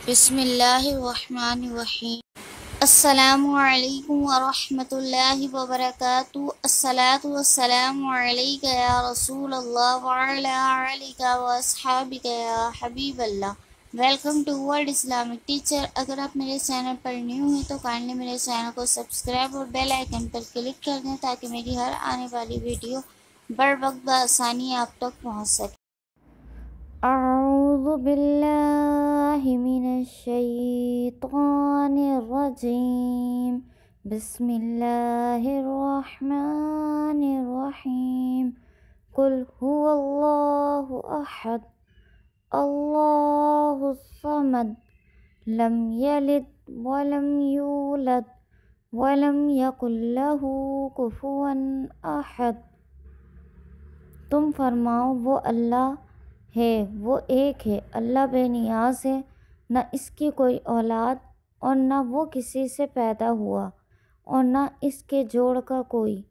بسم اللہ الرحمن الرحیم۔ السلام علیکم ورحمۃ اللہ وبرکاتہ۔ الصلاۃ والسلام علیک یا رسول اللہ وعلی آلک واصحابک یا حبیب اللہ۔ Welcome to world Islamic teacher. اگر آپ میرے چینل پر نیو ہیں تو کائنڈلی میرے چینل کو سبسکرائب اور بیل آئیکن پر کلک کر دیں تاکہ میری ہر آنے والی ویڈیو بر وقت بآسانی آپ تک پہنچ سکے۔ اعوذ باللہ من الشیطان الرجیم، بسم اللہ الرحمن الرحیم۔ قل هو اللہ احد اللہ الصمد لم یلد ولم یولد ولم یکن لہ کفوا احد۔ تم فرماؤ وہ اللہ ہے، وہ ایک ہے، اللہ بے نیاز ہے، نہ اس کی کوئی اولاد اور نہ وہ کسی سے پیدا ہوا اور نہ اس کے جوڑ کا کوئی۔